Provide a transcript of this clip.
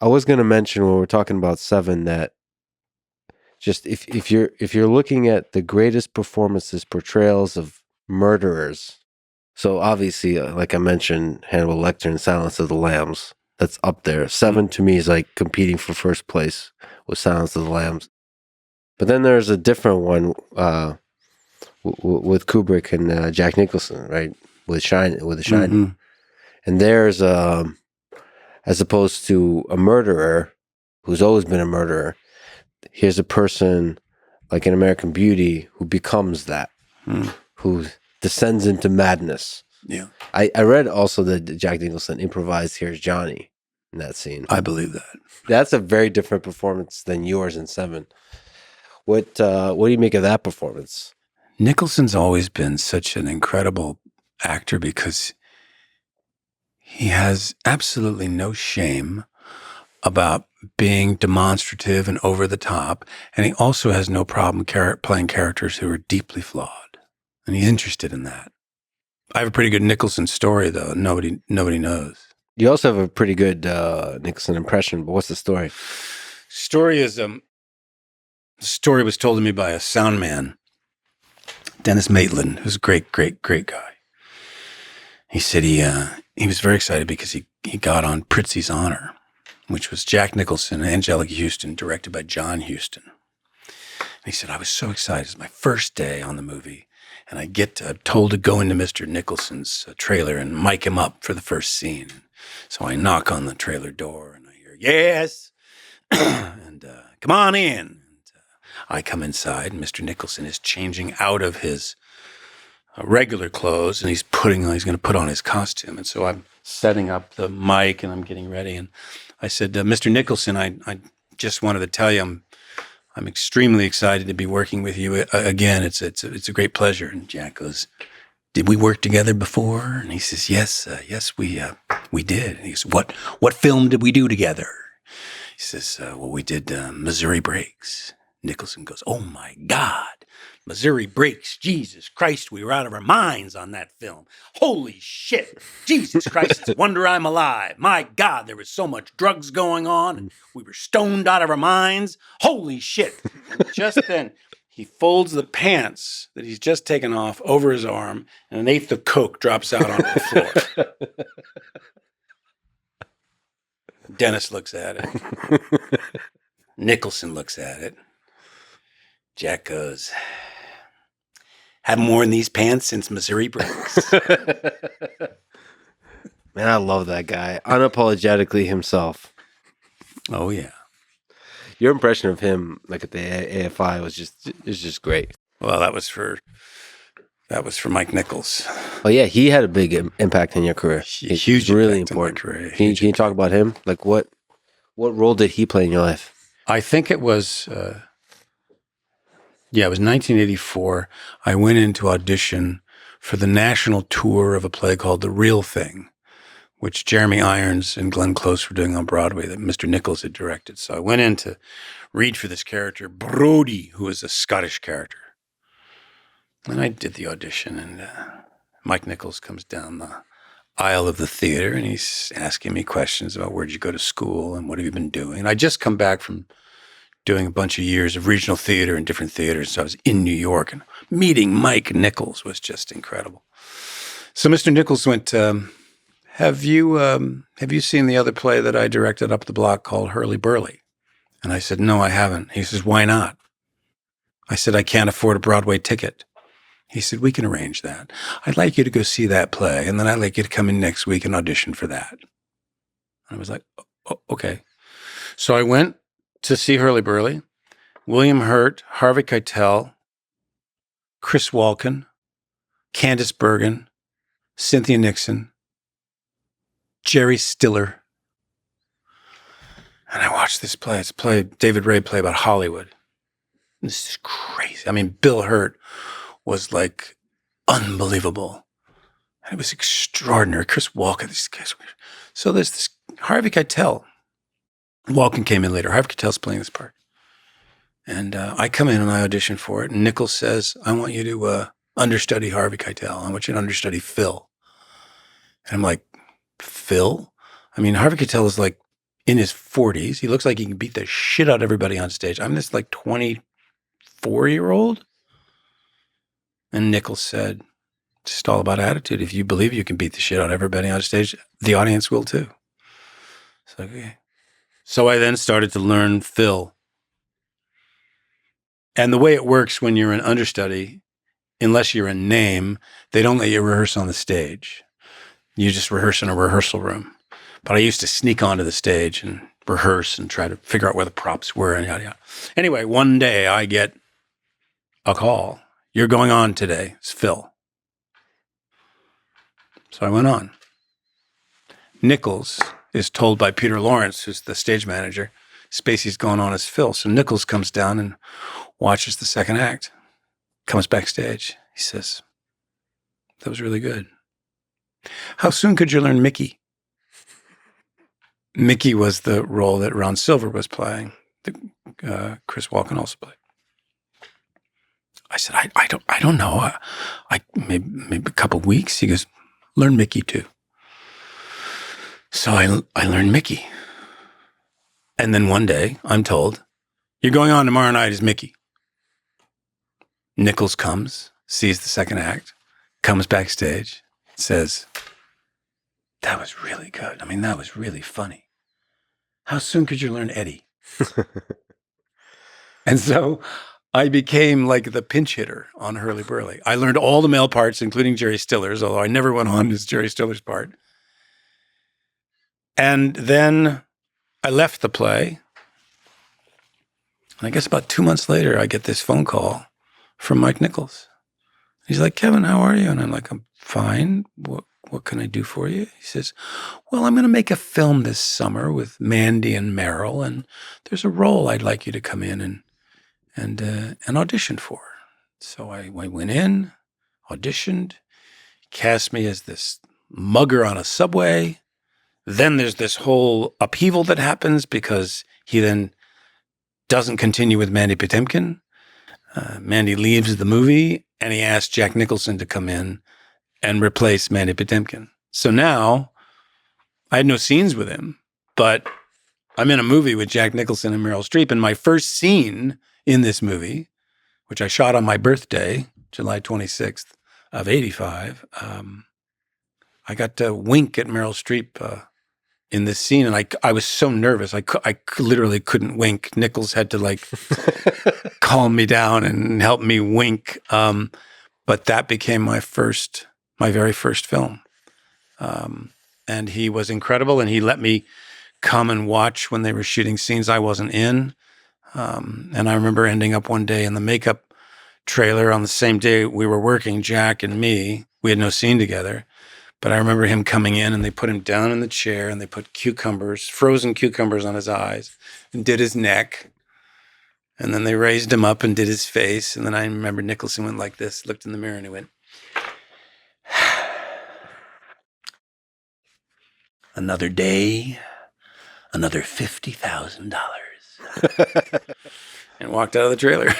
I was going to mention when we're talking about Seven that just if you're looking at the greatest performances, portrayals of murderers, so obviously, like I mentioned, Hannibal Lecter in Silence of the Lambs, that's up there. Seven to me is like competing for first place with Silence of the Lambs. But then there's a different one with Kubrick and Jack Nicholson, right? With The Shining, and there's as opposed to a murderer who's always been a murderer. Here's a person like in American Beauty who becomes that, who descends into madness. Yeah. I read also that Jack Nicholson improvised Here's Johnny in that scene. I believe that. That's a very different performance than yours in Seven. What do you make of that performance? Nicholson's always been such an incredible actor because he has absolutely no shame about being demonstrative and over the top, and he also has no problem playing characters who are deeply flawed, and he's interested in that. I have a pretty good Nicholson story, though. Nobody knows. You also have a pretty good Nicholson impression, but what's the story? Story is the story was told to me by a sound man, Dennis Maitland, who's a great guy. He said he was very excited because he got on Prizzi's Honor, which was Jack Nicholson and Angelica Houston, directed by John Huston. And he said, I was so excited. It's my first day on the movie, and I get told to go into Mr. Nicholson's trailer and mic him up for the first scene. So I knock on the trailer door, and I hear, yes, and come on in. And, I come inside, and Mr. Nicholson is changing out of his regular clothes, and he's going to put on his costume. And so I'm setting up the mic, and I'm getting ready, and I said, Mr. Nicholson, I just wanted to tell you I'm extremely excited to be working with you again. It's a great pleasure. And Jack goes, did we work together before? And he says, yes, we did. And he goes, what film did we do together? He says, well, we did Missouri Breaks. Nicholson goes, oh my God, Missouri Breaks. Jesus Christ, we were out of our minds on that film. Holy shit. Jesus Christ, it's a wonder I'm alive. My God, there was so much drugs going on, and we were stoned out of our minds. Holy shit. And just then, he folds the pants that he's just taken off over his arm, and an eighth of Coke drops out onto the floor. Dennis looks at it. Nicholson looks at it. Jack goes, haven't worn these pants since Missouri Breaks. Man, I love that guy. Unapologetically himself. Oh, yeah. Your impression of him, like at the AFI, was just great. Well, that was for Mike Nichols. Oh yeah, he had a big impact in your career. Huge, really important. Career. Can you talk about him? Like what role did he play in your life? I think it was. It was 1984. I went in to audition for the national tour of a play called The Real Thing, which Jeremy Irons and Glenn Close were doing on Broadway that Mr. Nichols had directed. So I went in to read for this character, Brody, who is a Scottish character. And I did the audition, and Mike Nichols comes down the aisle of the theater, and he's asking me questions about where'd you go to school and what have you been doing. And I just come back from doing a bunch of years of regional theater in different theaters. So I was in New York, and meeting Mike Nichols was just incredible. So Mr. Nichols went, have you seen the other play that I directed up the block called Hurly Burly? And I said, no, I haven't. He says, why not? I said, I can't afford a Broadway ticket. He said, we can arrange that. I'd like you to go see that play, and then I'd like you to come in next week and audition for that. And I was like, oh, okay. So I went to see Hurly Burly. William Hurt, Harvey Keitel, Chris Walken, Candice Bergen, Cynthia Nixon, Jerry Stiller. And I watched this play. It's a play, David Ray play about Hollywood. This is crazy. I mean, Bill Hurt was like unbelievable. And it was extraordinary. Chris Walken, these guys were. So there's this Harvey Keitel. Walken came in later. Harvey Keitel's playing this part. And I come in and I audition for it. And Nichols says, I want you to understudy Harvey Keitel. I want you to understudy Phil. And I'm like, Phil? I mean, Harvey Keitel is like, in his 40s. He looks like he can beat the shit out of everybody on stage. I'm this like 24-year-old. And Nichols said, it's just all about attitude. If you believe you can beat the shit out of everybody on stage, the audience will too. It's like, okay. So I then started to learn Phil. And the way it works when you're an understudy, unless you're a name, they don't let you rehearse on the stage. You just rehearse in a rehearsal room. But I used to sneak onto the stage and rehearse and try to figure out where the props were and yada, yada. Anyway, one day I get a call. You're going on today. It's Phil. So I went on. Nichols is told by Peter Lawrence, who's the stage manager, Spacey's going on as Phil. So Nichols comes down and watches the second act, comes backstage. He says, that was really good. How soon could you learn Mickey? Mickey was the role that Ron Silver was playing, that Chris Walken also played. I said, I don't know. Maybe a couple of weeks. He goes, learn Mickey too. So I learned Mickey. And then one day I'm told, you're going on tomorrow night as Mickey. Nichols comes, sees the second act, comes backstage, says, that was really good. I mean, that was really funny. How soon could you learn Eddie? And so I became like the pinch hitter on Hurly Burly. I learned all the male parts, including Jerry Stiller's, although I never went on as Jerry Stiller's part. And then I left the play. And I guess about 2 months later, I get this phone call from Mike Nichols. He's like, Kevin, how are you? And I'm like, I'm fine. What can I do for you? He says, well, I'm going to make a film this summer with Mandy and Meryl, and there's a role I'd like you to come in and audition for. So I went in, auditioned, cast me as this mugger on a subway. Then there's this whole upheaval that happens because he then doesn't continue with Mandy Patinkin. Mandy leaves the movie, and he asked Jack Nicholson to come in and replace Mandy Patinkin. So now I had no scenes with him, but I'm in a movie with Jack Nicholson and Meryl Streep. And my first scene in this movie, which I shot on my birthday, July 26th of 85, I got to wink at Meryl Streep in this scene. And I was so nervous. I literally couldn't wink. Nichols had to like calm me down and help me wink. But that became my very first film. And he was incredible. And he let me come and watch when they were shooting scenes I wasn't in. And I remember ending up one day in the makeup trailer on the same day we were working, Jack and me. We had no scene together. But I remember him coming in and they put him down in the chair and they put frozen cucumbers on his eyes and did his neck. And then they raised him up and did his face. And then I remember Nicholson went like this, looked in the mirror and he went, another day, another $50,000. And walked out of the trailer.